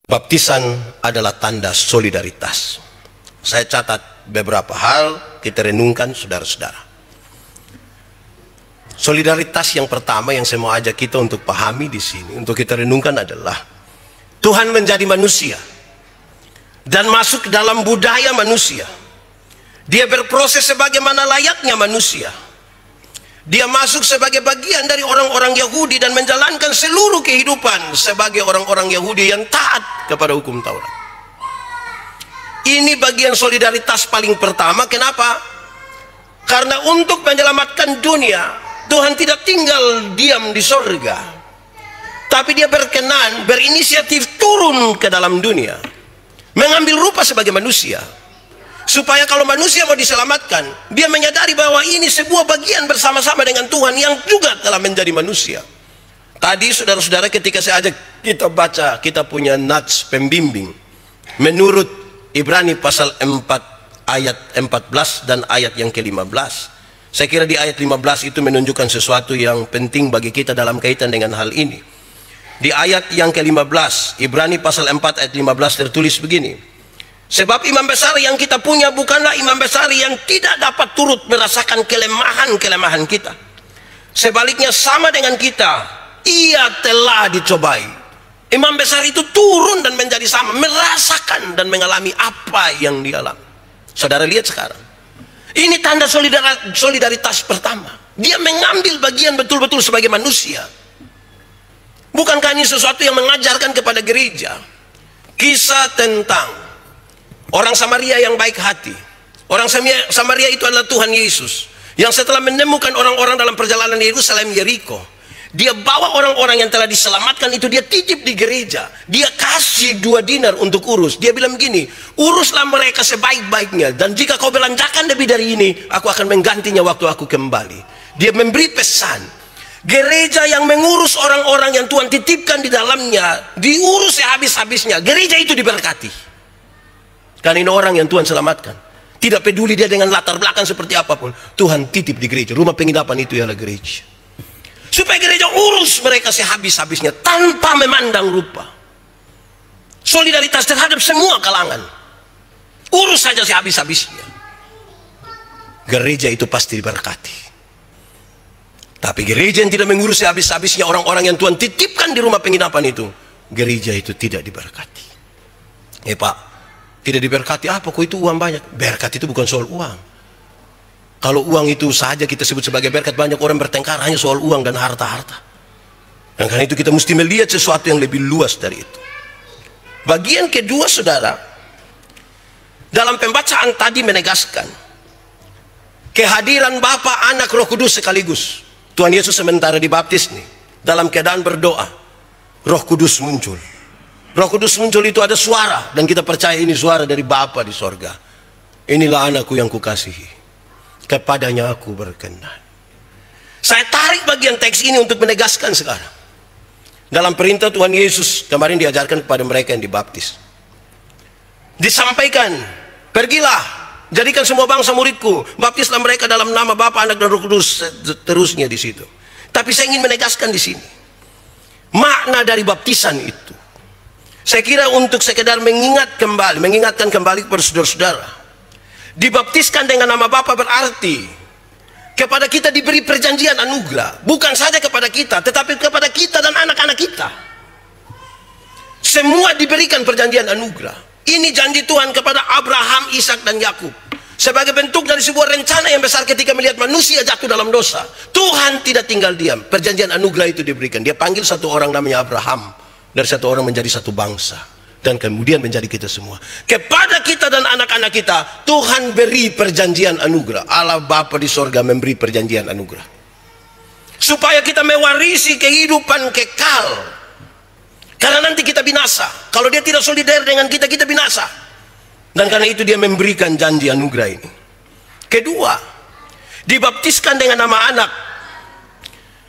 Baptisan adalah tanda solidaritas. Saya catat beberapa hal, kita renungkan saudara-saudara. Solidaritas yang pertama yang saya mau ajak kita untuk pahami di sini, untuk kita renungkan adalah Tuhan menjadi manusia dan masuk ke dalam budaya manusia. Dia berproses sebagaimana layaknya manusia. Dia masuk sebagai bagian dari orang-orang Yahudi dan menjalankan seluruh kehidupan sebagai orang-orang Yahudi yang taat kepada hukum Taurat. Ini bagian solidaritas paling pertama. Kenapa? Karena untuk menyelamatkan dunia, Tuhan tidak tinggal diam di sorga, tapi dia berkenan, berinisiatif turun ke dalam dunia, mengambil rupa sebagai manusia, supaya kalau manusia mau diselamatkan, dia menyadari bahwa ini sebuah bagian bersama-sama dengan Tuhan yang juga telah menjadi manusia. Tadi saudara-saudara ketika saya ajak kita baca, kita punya nats pembimbing menurut Ibrani pasal 4 ayat 14 dan ayat yang ke-15. Saya kira di ayat 15 itu menunjukkan sesuatu yang penting bagi kita dalam kaitan dengan hal ini. Di ayat yang ke-15, Ibrani pasal 4 ayat 15 tertulis begini: sebab imam besar yang kita punya bukanlah imam besar yang tidak dapat turut merasakan kelemahan-kelemahan kita. Sebaliknya sama dengan kita, ia telah dicobai. Imam besar itu turun dan menjadi sama, merasakan dan mengalami apa yang dialami. Saudara lihat sekarang, ini tanda solidaritas pertama. Dia mengambil bagian betul-betul sebagai manusia. Bukankah ini sesuatu yang mengajarkan kepada gereja? Kisah tentang orang Samaria yang baik hati. Orang Samaria itu adalah Tuhan Yesus, yang setelah menemukan orang-orang dalam perjalanan Yerusalem Yeriko, dia bawa orang-orang yang telah diselamatkan itu, dia titip di gereja. Dia kasih 2 dinar untuk urus. Dia bilang begini, uruslah mereka sebaik-baiknya, dan jika kau belanjakan lebih dari ini, aku akan menggantinya waktu aku kembali. Dia memberi pesan, gereja yang mengurus orang-orang yang Tuhan titipkan di dalamnya, diurus sehabis-habisnya, gereja itu diberkati. Karena ini orang yang Tuhan selamatkan. Tidak peduli dia dengan latar belakang seperti apapun, Tuhan titip di gereja. Rumah penginapan itu ialah gereja, supaya gereja urus mereka sehabis-habisnya tanpa memandang rupa. Solidaritas terhadap semua kalangan, urus saja sehabis-habisnya. Gereja itu pasti diberkati. Tapi gereja yang tidak mengurus sehabis-habisnya orang-orang yang Tuhan titipkan di rumah penginapan itu, gereja itu tidak diberkati. Pak, tidak diberkati apa? Kok itu uang banyak? Berkat itu bukan soal uang. Kalau uang itu saja kita sebut sebagai berkat, banyak orang bertengkar hanya soal uang dan harta-harta. Dan karena itu kita mesti melihat sesuatu yang lebih luas dari itu. Bagian kedua, saudara, dalam pembacaan tadi menegaskan kehadiran Bapa, Anak, Roh Kudus sekaligus. Tuhan Yesus sementara dibaptis nih, dalam keadaan berdoa, Roh Kudus muncul. Roh Kudus muncul itu ada suara, dan kita percaya ini suara dari Bapa di sorga. Inilah anakku yang kukasihi, kepadanya aku berkenan. Saya tarik bagian teks ini untuk menegaskan sekarang. Dalam perintah Tuhan Yesus kemarin diajarkan kepada mereka yang dibaptis, disampaikan, pergilah, jadikan semua bangsa muridku, baptislah mereka dalam nama Bapa, Anak, dan Roh Kudus, terusnya di situ. Tapi saya ingin menegaskan di sini makna dari baptisan itu. Saya kira untuk sekedar mengingatkan kembali kepada saudara-saudara, dibaptiskan dengan nama Bapa berarti kepada kita diberi perjanjian anugerah, bukan saja kepada kita, tetapi kepada kita dan anak-anak kita. Semua diberikan perjanjian anugerah. Ini janji Tuhan kepada Abraham, Ishak, dan Yakub sebagai bentuk dari sebuah rencana yang besar. Ketika melihat manusia jatuh dalam dosa, Tuhan tidak tinggal diam. Perjanjian anugerah itu diberikan. Dia panggil satu orang namanya Abraham, dari satu orang menjadi satu bangsa, dan kemudian menjadi kita semua. Kepada kita dan anak-anak kita, Tuhan beri perjanjian anugerah. Allah Bapa di sorga memberi perjanjian anugerah, supaya kita mewarisi kehidupan kekal. Karena nanti kita binasa. Kalau dia tidak solidar dengan kita, kita binasa. Dan karena itu dia memberikan janji anugerah ini. Kedua, dibaptiskan dengan nama Anak.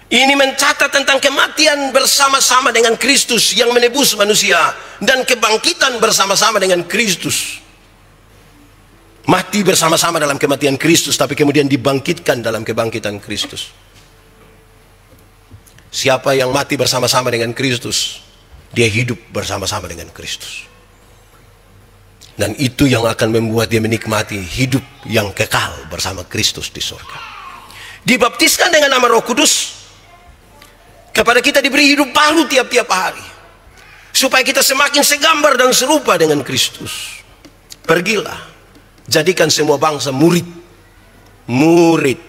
Ini mencatat tentang kematian bersama-sama dengan Kristus yang menebus manusia, dan kebangkitan bersama-sama dengan Kristus. Mati bersama-sama dalam kematian Kristus, tapi kemudian dibangkitkan dalam kebangkitan Kristus. Siapa yang mati bersama-sama dengan Kristus dia hidup bersama-sama dengan Kristus. Dan itu yang akan membuat dia menikmati hidup yang kekal bersama Kristus di surga. Dibaptiskan dengan nama Roh Kudus, kepada kita diberi hidup baru tiap-tiap hari, supaya kita semakin segambar dan serupa dengan Kristus. Pergilah, jadikan semua bangsa murid. Murid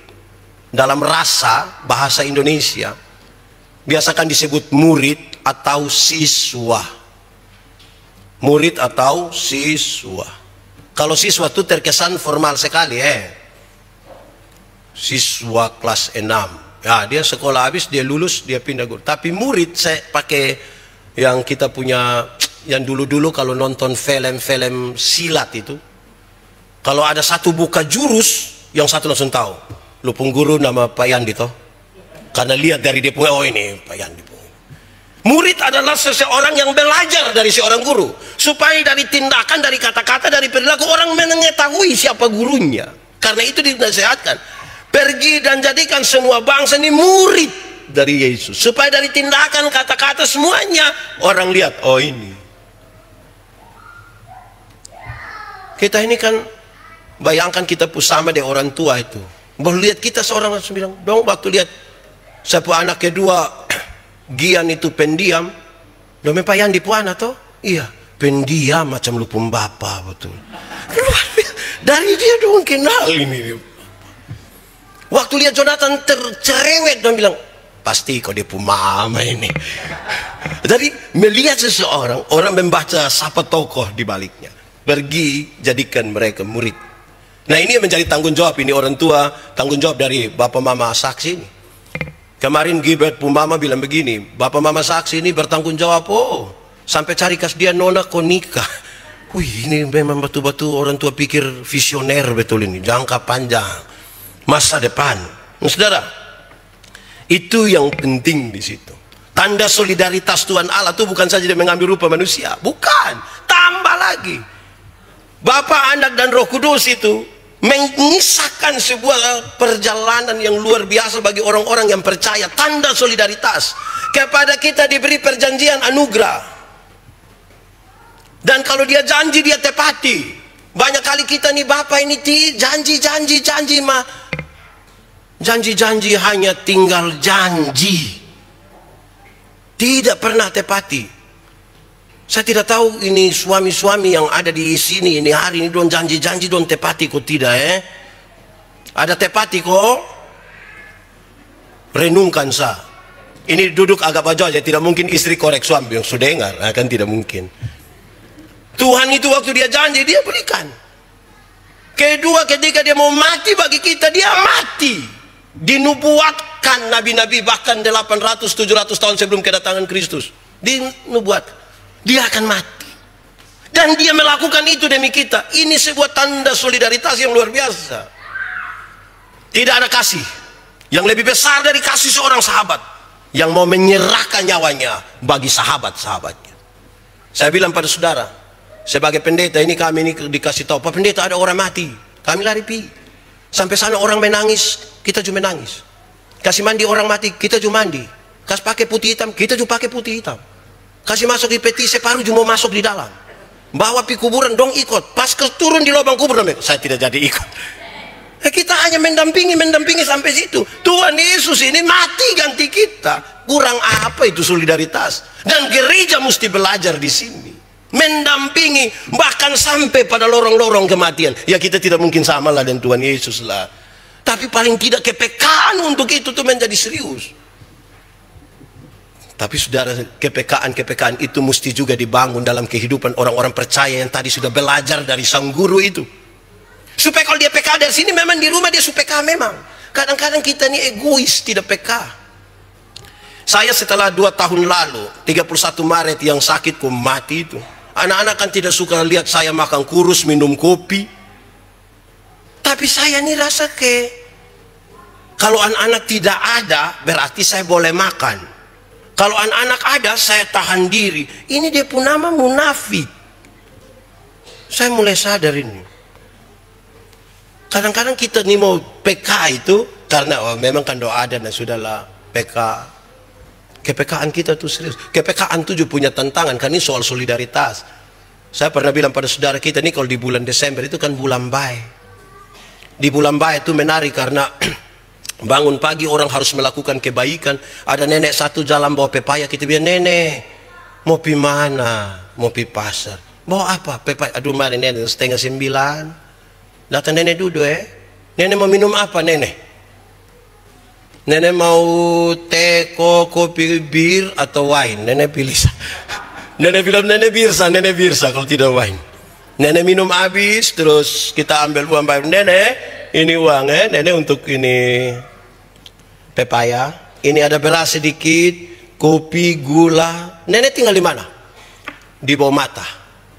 dalam bahasa Indonesia biasakan disebut murid atau siswa. Murid atau siswa. Kalau siswa itu terkesan formal sekali, siswa kelas 6. Ya, dia sekolah habis, dia lulus, dia pindah guru. Tapi murid, saya pakai yang kita punya, yang dulu-dulu kalau nonton film-film silat itu, kalau ada satu buka jurus, yang satu langsung tahu. Lu pengguru nama Pak Yandi toh? Karena lihat dari dia punya, oh ini Pak Yandi. Murid adalah seseorang yang belajar dari seorang guru, supaya dari tindakan, dari kata-kata, dari perilaku orang mengetahui siapa gurunya. Karena itu dinasihatkan, pergi dan jadikan semua bangsa ini murid dari Yesus, supaya dari tindakan, kata-kata, semuanya orang lihat, oh ini. Kita ini kan, bayangkan kita sama dengan orang tua itu. Baru lihat kita seorang langsung bilang, dong waktu lihat siapa anak kedua Gian itu pendiam, dome Pak Yandi puana toh? Iya, pendiam macam lupum bapak, betul. Dari dia dong kenal ini. Waktu lihat Jonathan tercerewet, dong bilang, pasti kau dia mama ini. Dari melihat seseorang, orang membaca siapa tokoh di baliknya. Pergi jadikan mereka murid. Nah ini yang menjadi tanggung jawab ini orang tua, tanggung jawab dari bapak mama saksi ini. Kemarin Gilbert Pumama bilang begini, bapak mama saksi ini bertanggung jawab, sampai cari kas dia nona kau nikah. Wih, ini memang betul-betul orang tua pikir visioner betul ini, jangka panjang, masa depan. Nah, saudara, itu yang penting di situ. Tanda solidaritas Tuhan Allah itu bukan saja dia mengambil rupa manusia, bukan, tambah lagi. Bapa, Anak dan Roh Kudus itu mengisahkan sebuah perjalanan yang luar biasa bagi orang-orang yang percaya. Tanda solidaritas. Kepada kita diberi perjanjian anugerah, dan kalau dia janji dia tepati. Banyak kali kita nih Bapak ini janji mah janji hanya tinggal janji, tidak pernah tepati. Saya tidak tahu ini suami-suami yang ada di sini ini hari ini don janji don tepati kok tidak Ada tepati kok? Renungkan sah. Ini duduk agak baju aja, tidak mungkin istri korek suami yang sudah dengar, kan tidak mungkin. Tuhan itu waktu dia janji dia berikan. Kedua, ketika dia mau mati bagi kita, dia mati. Dinubuatkan nabi-nabi bahkan 800-700 tahun sebelum kedatangan Kristus. Dinubuatkan dia akan mati, dan dia melakukan itu demi kita. Ini sebuah tanda solidaritas yang luar biasa. Tidak ada kasih yang lebih besar dari kasih seorang sahabat yang mau menyerahkan nyawanya bagi sahabat-sahabatnya. Saya bilang pada saudara, sebagai pendeta ini, kami ini dikasih tahu, Pak Pendeta ada orang mati, kami lari pi sampai sana, orang menangis, kita juga menangis. Kasih mandi orang mati, kita juga mandi. Kasih pakai putih hitam, kita juga pakai putih hitam. Kasih masuk di peti separuh juga mau masuk di dalam. Bawa pi kuburan dong ikut. Pas turun di lubang kubur dong, saya tidak jadi ikut. Kita hanya mendampingi sampai situ. Tuhan Yesus ini mati ganti kita. Kurang apa itu solidaritas? Dan gereja mesti belajar di sini, mendampingi bahkan sampai pada lorong-lorong kematian. Ya kita tidak mungkin sama lah dengan Tuhan Yesus lah, tapi paling tidak kepekaan untuk itu tuh menjadi serius. Tapi saudara, kepekaan itu mesti juga dibangun dalam kehidupan orang-orang percaya yang tadi sudah belajar dari sang guru itu. Supaya kalau dia PK dari sini, memang di rumah dia PK memang. Kadang-kadang kita ini egois, tidak PK. Saya setelah 2 tahun lalu, 31 Maret yang sakitku mati itu, anak-anak kan tidak suka lihat saya makan kurus, minum kopi. Tapi saya ini rasa kalau anak-anak tidak ada, berarti saya boleh makan. Kalau anak-anak ada, saya tahan diri. Ini dia pun nama munafik. Saya mulai sadar ini. Kadang-kadang kita nih mau PK itu karena memang kan doa ada dan sudahlah PK. KPKN kita tuh serius. KPKN 7 punya tantangan, kan ini soal solidaritas. Saya pernah bilang pada saudara kita nih, kalau di bulan Desember itu kan bulan baik. Di bulan baik itu menarik karena bangun pagi orang harus melakukan kebaikan. Ada nenek satu jalan bawa pepaya, kita bilang, nenek mau pi mana? Mau pi pasar. Bawa apa? Pepaya. Aduh, mari nenek 8:30. Datang nenek duduk Nenek mau minum apa nenek? Nenek mau teh, kopi, bir atau wine? Nenek pilih. Nenek bilang nenek birsa kalau tidak wine. Nenek minum habis, terus kita ambil uang bayar. Nenek, ini uang nenek untuk ini pepaya. Ini ada beras sedikit, kopi, gula. Nenek tinggal di mana? Di bawah mata.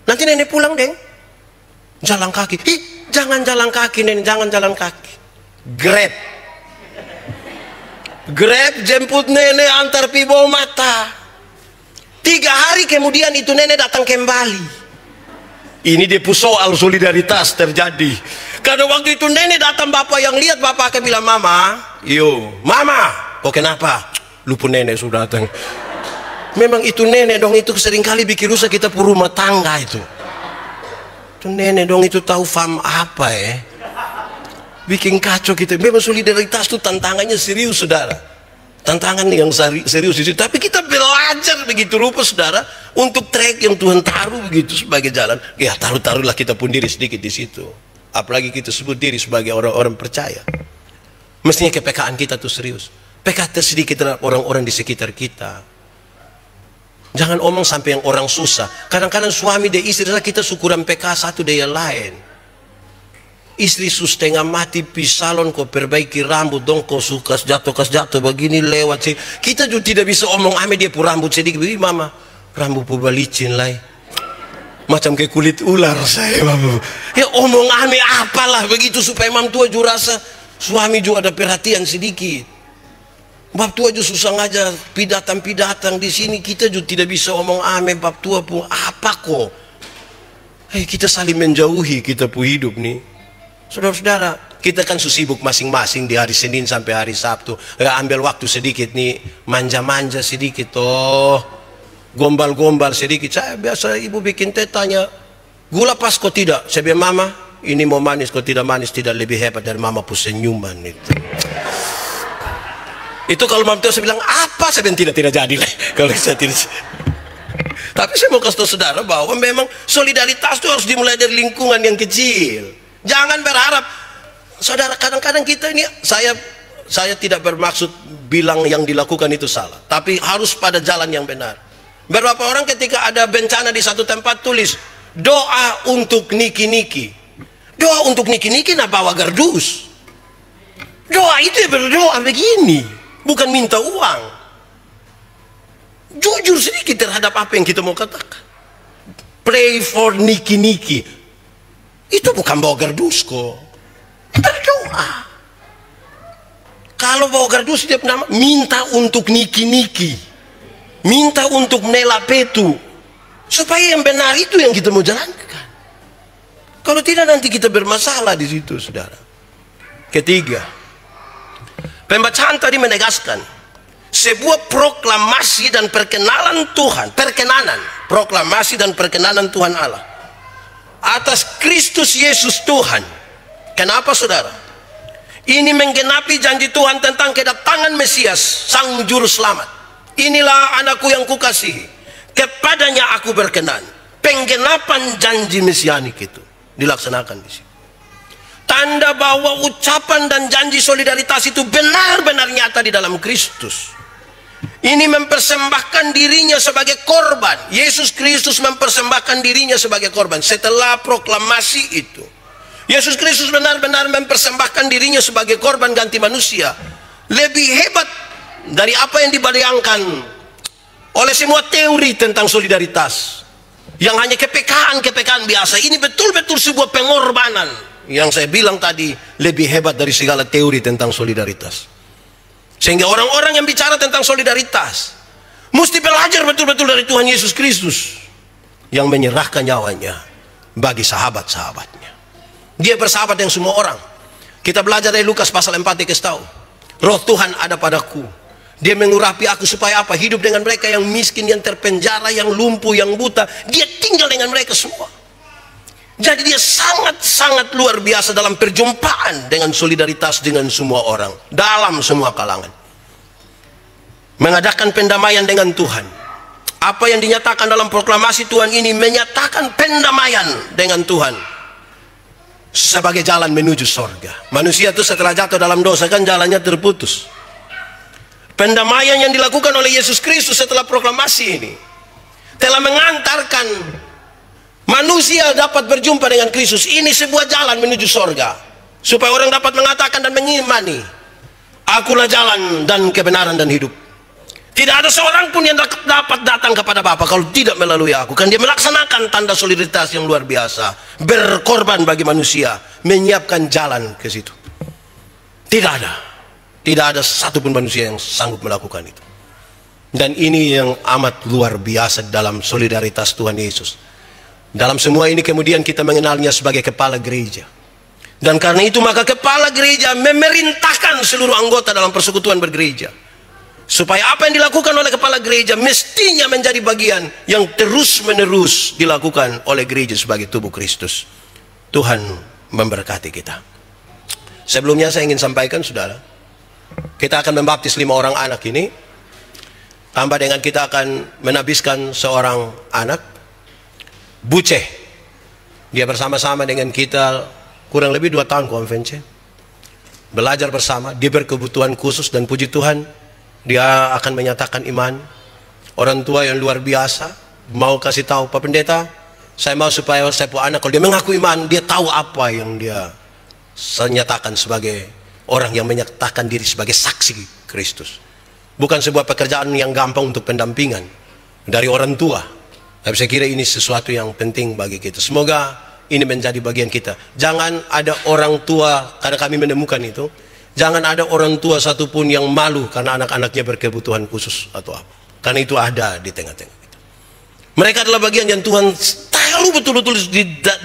Nanti nenek pulang, Deng. Jalan kaki. Jangan jalan kaki, nenek, jangan jalan kaki. Grab jemput nenek antar pi bawah mata. 3 hari kemudian itu nenek datang kembali. Ini dia soal solidaritas terjadi. Karena waktu itu nenek datang, bapak yang lihat, bapak akan bilang, mama, kok kenapa? Lupa nenek sudah datang. Memang itu nenek dong, itu seringkali bikin rusak kita pun rumah tangga itu. Itu nenek dong, itu tahu faham apa bikin kacau kita. Memang solidaritas itu tantangannya serius, saudara. Tantangan yang serius itu. Tapi kita belajar begitu rupa, saudara, untuk trek yang Tuhan taruh begitu sebagai jalan. Ya taruhlah kita pun diri sedikit di situ. Apalagi kita sebut diri sebagai orang-orang percaya. Mestinya KPKN kita tuh serius. PKT sedikit terhadap orang-orang di sekitar kita. Jangan omong sampai yang orang susah. Kadang-kadang suami dan istri kita syukuran PK satu dari yang lain. Istri setengah mati pi salon, kau perbaiki rambut dong, kau suka jatuh begini lewat sih. Kita juga tidak bisa omong ame dia pun rambut sedikit begini, mama rambut pun balicin lah macam kayak kulit ular saya, mama. Ya omong ame apalah begitu supaya mam tua juga rasa suami juga ada perhatian sedikit. Bab tua juga susah ngajar pidatang di sini, kita juga tidak bisa omong ame bab tua pun apa kok. Kita saling menjauhi kita pun hidup nih. Saudara-saudara, kita kan sibuk masing-masing di hari Senin sampai hari Sabtu. Ambil waktu sedikit nih, manja-manja sedikit, gombal-gombal sedikit. Saya biasa ibu bikin teh tanya, gula pas kok tidak? Saya bilang, mama, ini mau manis kok tidak manis, tidak lebih hebat dari mama pun senyuman itu. Itu kalau mama saya bilang apa, saya bilang tidak jadi lah. Kalau saya tidak. Tapi saya mau kasih tahu saudara bahwa memang solidaritas itu harus dimulai dari lingkungan yang kecil. Jangan berharap, saudara, kadang-kadang kita ini, saya tidak bermaksud bilang yang dilakukan itu salah, tapi harus pada jalan yang benar. Beberapa orang ketika ada bencana di satu tempat tulis doa untuk niki-niki. Doa untuk niki-niki nah bawa gardus. Doa itu ya berdoa begini, bukan minta uang. Jujur sedikit terhadap apa yang kita mau katakan. Pray for niki-niki. Itu bukan bawa gardus kok. Berdoa. Kalau bawa gardus dia nama minta untuk niki-niki. Minta untuk nela petu. Supaya yang benar itu yang kita mau jalankan. Kalau tidak nanti kita bermasalah di situ, saudara. Ketiga, pembacaan tadi menegaskan sebuah proklamasi dan perkenanan Tuhan, proklamasi dan perkenanan Tuhan Allah atas Kristus Yesus Tuhan. Kenapa, saudara? Ini menggenapi janji Tuhan tentang kedatangan Mesias, Sang Juru Selamat. Inilah anakku yang kukasihi, kepadanya aku berkenan. Penggenapan janji mesianik itu dilaksanakan di sini. Tanda bahwa ucapan dan janji solidaritas itu benar-benar nyata di dalam Kristus. Ini mempersembahkan dirinya sebagai korban. Yesus Kristus mempersembahkan dirinya sebagai korban. Setelah proklamasi itu, Yesus Kristus benar-benar mempersembahkan dirinya sebagai korban ganti manusia. Lebih hebat dari apa yang dibayangkan oleh semua teori tentang solidaritas. Yang hanya KPKN biasa. Ini betul-betul sebuah pengorbanan. Yang saya bilang tadi, lebih hebat dari segala teori tentang solidaritas. Sehingga orang-orang yang bicara tentang solidaritas mesti belajar betul-betul dari Tuhan Yesus Kristus yang menyerahkan nyawanya bagi sahabat-sahabatnya. Dia bersahabat dengan semua orang. Kita belajar dari Lukas pasal 4 dikasih tahu, roh Tuhan ada padaku Dia mengurapi aku supaya apa? Hidup dengan mereka yang miskin, yang terpenjara, yang lumpuh, yang buta. Dia tinggal dengan mereka semua. Jadi dia sangat-sangat luar biasa dalam perjumpaan dengan solidaritas dengan semua orang, dalam semua kalangan. Mengadakan pendamaian dengan Tuhan. Apa yang dinyatakan dalam proklamasi Tuhan ini menyatakan pendamaian dengan Tuhan sebagai jalan menuju sorga. Manusia itu setelah jatuh dalam dosa kan jalannya terputus. Pendamaian yang dilakukan oleh Yesus Kristus setelah proklamasi ini telah mengantarkan manusia dapat berjumpa dengan Kristus. Ini sebuah jalan menuju sorga, supaya orang dapat mengatakan dan mengimani, akulah jalan dan kebenaran dan hidup. Tidak ada seorang pun yang dapat datang kepada Bapa kalau tidak melalui aku. Kan dia melaksanakan tanda solidaritas yang luar biasa, berkorban bagi manusia, menyiapkan jalan ke situ. Tidak ada satupun manusia yang sanggup melakukan itu. Dan ini yang amat luar biasa dalam solidaritas Tuhan Yesus. Dalam semua ini kemudian kita mengenalnya sebagai kepala gereja. Dan karena itu maka kepala gereja memerintahkan seluruh anggota dalam persekutuan bergereja, supaya apa yang dilakukan oleh kepala gereja mestinya menjadi bagian yang terus-menerus dilakukan oleh gereja sebagai tubuh Kristus. Tuhan memberkati kita. Sebelumnya saya ingin sampaikan, saudara, kita akan membaptis 5 orang anak ini. Tambah dengan kita akan menabiskan seorang anak, Buce. Dia bersama-sama dengan kita kurang lebih 2 tahun konvensi. Belajar bersama, dia berkebutuhan khusus dan puji Tuhan, dia akan menyatakan iman. Orang tua yang luar biasa, mau kasih tahu Pak Pendeta, saya mau supaya saya punya anak, kalau dia mengaku iman, dia tahu apa yang dia nyatakan sebagai orang yang menyatakan diri sebagai saksi Kristus. Bukan sebuah pekerjaan yang gampang untuk pendampingan dari orang tua. Tapi saya kira ini sesuatu yang penting bagi kita. Semoga ini menjadi bagian kita. Jangan ada orang tua, karena kami menemukan itu, jangan ada orang tua satupun yang malu karena anak-anaknya berkebutuhan khusus atau apa. Karena itu ada di tengah-tengah kita. Mereka adalah bagian yang Tuhan taruh betul-betul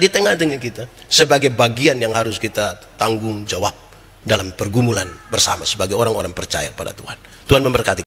di tengah-tengah kita, sebagai bagian yang harus kita tanggung jawab dalam pergumulan bersama sebagai orang-orang percaya pada Tuhan. Tuhan memberkati.